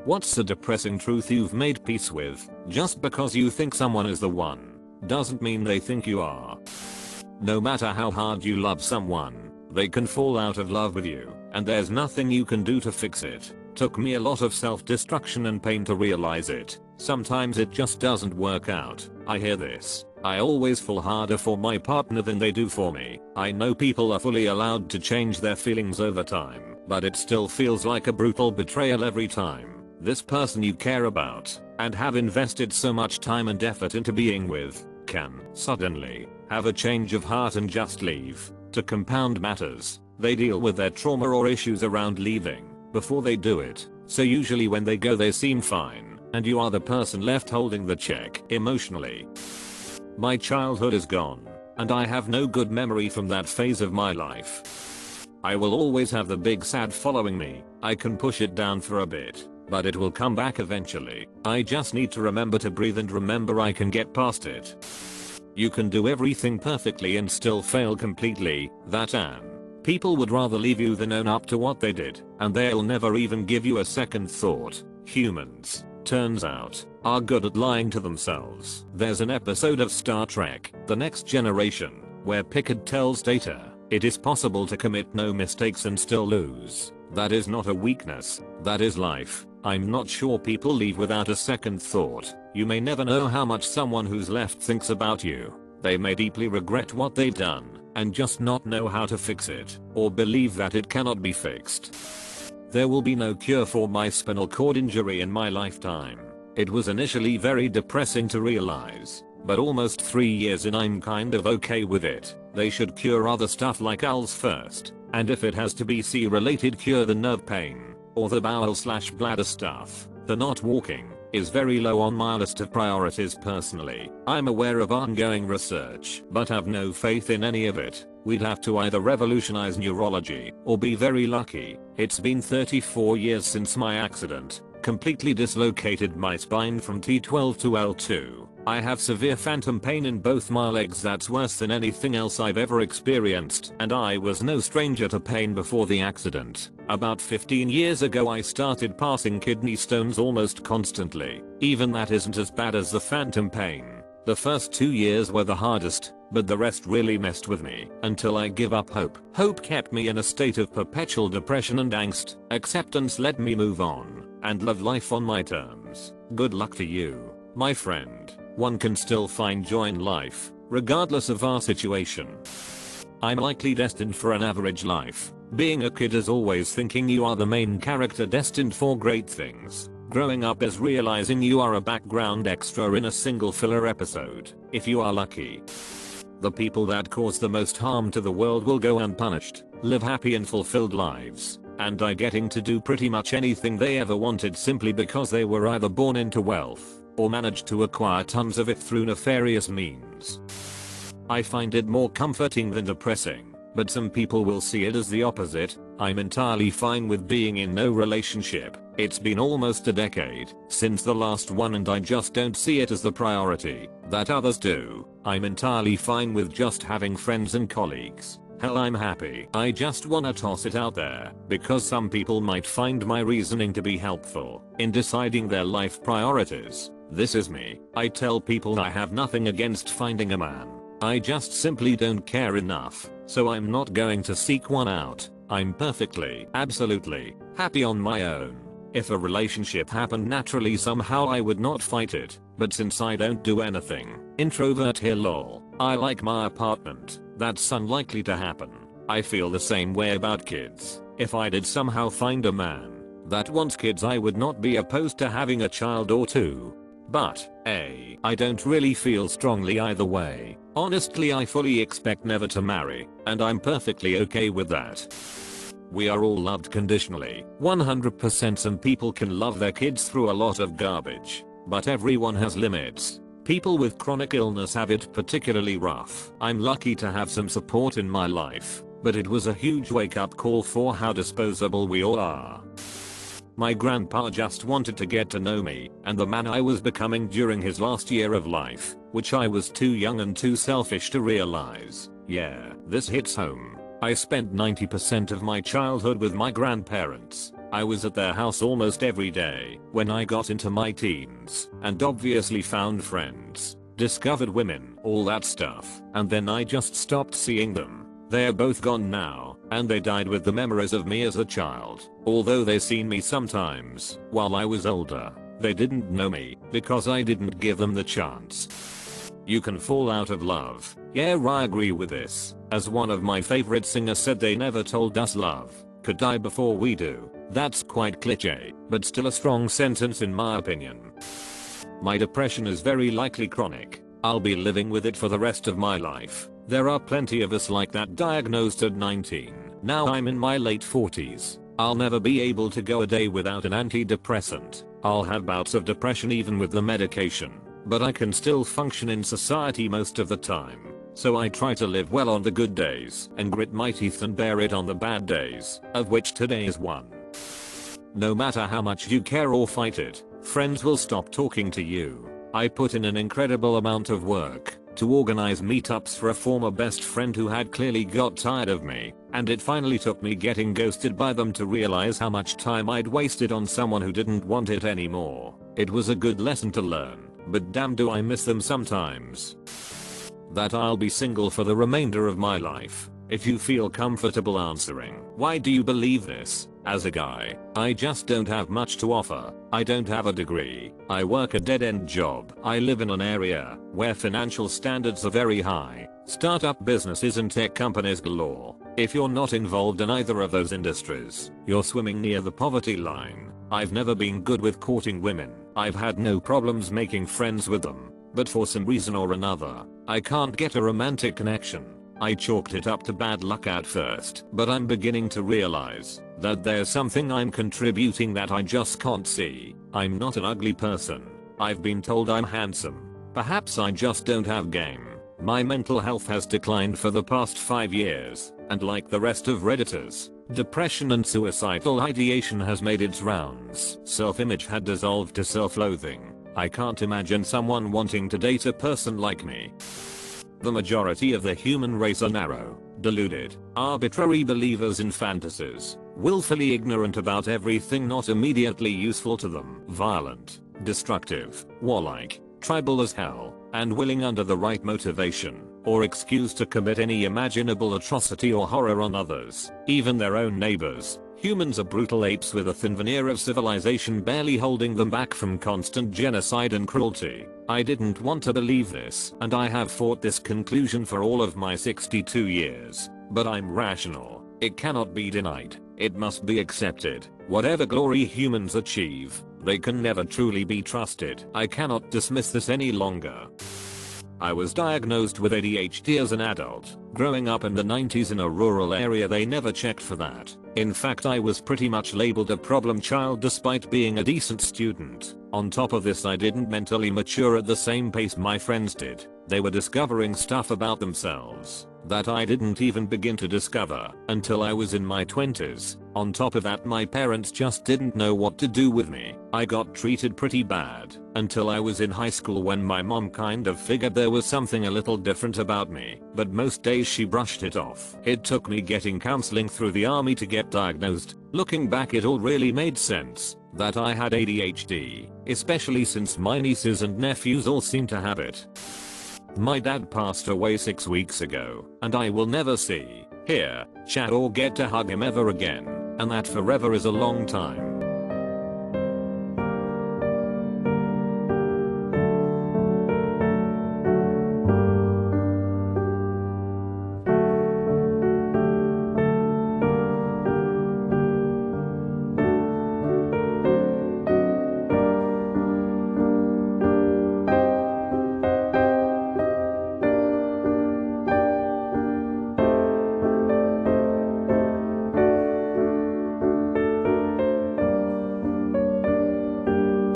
What's the depressing truth you've made peace with? Just because you think someone is the one, doesn't mean they think you are. No matter how hard you love someone, they can fall out of love with you, and there's nothing you can do to fix it. Took me a lot of self-destruction and pain to realize it. Sometimes it just doesn't work out. I hear this. I always fall harder for my partner than they do for me. I know people are fully allowed to change their feelings over time, but it still feels like a brutal betrayal every time. This person you care about and have invested so much time and effort into being with can suddenly have a change of heart and just leave. To compound matters, they deal with their trauma or issues around leaving before they do it, so usually when they go they seem fine, and you are the person left holding the check emotionally. My childhood is gone, and I have no good memory from that phase of my life. I will always have the big sad following me. I can push it down for a bit, but it will come back eventually. I just need to remember to breathe and remember I can get past it. You can do everything perfectly and still fail completely. People would rather leave you than own up to what they did, and they'll never even give you a second thought. Humans, turns out, are good at lying to themselves. There's an episode of Star Trek, The Next Generation, where Picard tells Data, it is possible to commit no mistakes and still lose. That is not a weakness, that is life. I'm not sure people leave without a second thought. You may never know how much someone who's left thinks about you. They may deeply regret what they've done and just not know how to fix it, or believe that it cannot be fixed. There will be no cure for my spinal cord injury in my lifetime. It was initially very depressing to realize, but almost 3 years in I'm kind of okay with it. They should cure other stuff like ALS first, and if it has to be C-related, cure the nerve pain, or the bowel/bladder stuff. The not walking is very low on my list of priorities personally. I'm aware of ongoing research, but have no faith in any of it. We'd have to either revolutionize neurology or be very lucky. It's been 34 years since my accident. Completely dislocated my spine from T12 to L2. I have severe phantom pain in both my legs that's worse than anything else I've ever experienced, and I was no stranger to pain before the accident. About 15 years ago I started passing kidney stones almost constantly. Even that isn't as bad as the phantom pain. The first 2 years were the hardest, but the rest really messed with me until I give up hope. Hope kept me in a state of perpetual depression and angst. Acceptance let me move on and live life on my terms. Good luck to you, my friend. One can still find joy in life, regardless of our situation. I'm likely destined for an average life. Being a kid is always thinking you are the main character destined for great things. Growing up is realizing you are a background extra in a single filler episode, if you are lucky. The people that cause the most harm to the world will go unpunished, live happy and fulfilled lives, and die getting to do pretty much anything they ever wanted simply because they were either born into wealth or managed to acquire tons of it through nefarious means. I find it more comforting than depressing, but some people will see it as the opposite. I'm entirely fine with being in no relationship. It's been almost a decade since the last one and I just don't see it as the priority that others do. I'm entirely fine with just having friends and colleagues. Hell, I'm happy. I just wanna toss it out there because some people might find my reasoning to be helpful in deciding their life priorities. This is me. I tell people I have nothing against finding a man. I just simply don't care enough, so I'm not going to seek one out. I'm perfectly, absolutely, happy on my own. If a relationship happened naturally somehow I would not fight it, but since I don't do anything, introvert here lol. I like my apartment. That's unlikely to happen. I feel the same way about kids. If I did somehow find a man that wants kids I would not be opposed to having a child or two. But, I don't really feel strongly either way. Honestly, I fully expect never to marry, and I'm perfectly okay with that. We are all loved conditionally, 100%. Some people can love their kids through a lot of garbage, but everyone has limits. People with chronic illness have it particularly rough. I'm lucky to have some support in my life, but it was a huge wake-up call for how disposable we all are. My grandpa just wanted to get to know me and the man I was becoming during his last year of life, which I was too young and too selfish to realize. Yeah, this hits home. I spent 90% of my childhood with my grandparents, I was at their house almost every day when I got into my teens and obviously found friends, discovered women, all that stuff, and then I just stopped seeing them. They're both gone now, and they died with the memories of me as a child. Although they seen me sometimes while I was older, they didn't know me because I didn't give them the chance. You can fall out of love. Yeah, I agree with this. As one of my favorite singers said, they never told us love could die before we do. That's quite cliche, but still a strong sentence in my opinion. My depression is very likely chronic. I'll be living with it for the rest of my life. There are plenty of us like that diagnosed at 19. Now I'm in my late 40s. I'll never be able to go a day without an antidepressant. I'll have bouts of depression even with the medication, but I can still function in society most of the time. So I try to live well on the good days and grit my teeth and bear it on the bad days, of which today is one. No matter how much you care or fight it, friends will stop talking to you. I put in an incredible amount of work to organize meetups for a former best friend who had clearly got tired of me, and it finally took me getting ghosted by them to realize how much time I'd wasted on someone who didn't want it anymore. It was a good lesson to learn, but damn do I miss them sometimes. That I'll be single for the remainder of my life. If you feel comfortable answering, why do you believe this? As a guy, I just don't have much to offer. I don't have a degree. I work a dead-end job. I live in an area where financial standards are very high. Startup businesses and tech companies galore. If you're not involved in either of those industries, you're swimming near the poverty line. I've never been good with courting women. I've had no problems making friends with them. But for some reason or another, I can't get a romantic connection. I chalked it up to bad luck at first, but I'm beginning to realize that there's something I'm contributing that I just can't see. I'm not an ugly person. I've been told I'm handsome. Perhaps I just don't have game. My mental health has declined for the past 5 years, and like the rest of Redditors, depression and suicidal ideation has made its rounds. Self-image had dissolved to self-loathing. I can't imagine someone wanting to date a person like me. The majority of the human race are narrow, deluded, arbitrary believers in fantasies, willfully ignorant about everything not immediately useful to them, violent, destructive, warlike, tribal as hell, and willing under the right motivation or excuse to commit any imaginable atrocity or horror on others, even their own neighbors. Humans are brutal apes with a thin veneer of civilization barely holding them back from constant genocide and cruelty. I didn't want to believe this, and I have fought this conclusion for all of my 62 years. But I'm rational. It cannot be denied. It must be accepted. Whatever glory humans achieve, they can never truly be trusted. I cannot dismiss this any longer. I was diagnosed with ADHD as an adult. Growing up in the 90s in a rural area, they never checked for that. In fact, I was pretty much labeled a problem child despite being a decent student. On top of this, I didn't mentally mature at the same pace my friends did. They were discovering stuff about themselves that I didn't even begin to discover until I was in my 20s. On top of that, my parents just didn't know what to do with me. I got treated pretty bad until I was in high school when my mom kind of figured there was something a little different about me, but most days she brushed it off. It took me getting counseling through the army to get diagnosed. Looking back, it all really made sense that I had ADHD, especially since my nieces and nephews all seem to have it. My dad passed away 6 weeks ago, and I will never see, hear, chat or get to hug him ever again, and that forever is a long time.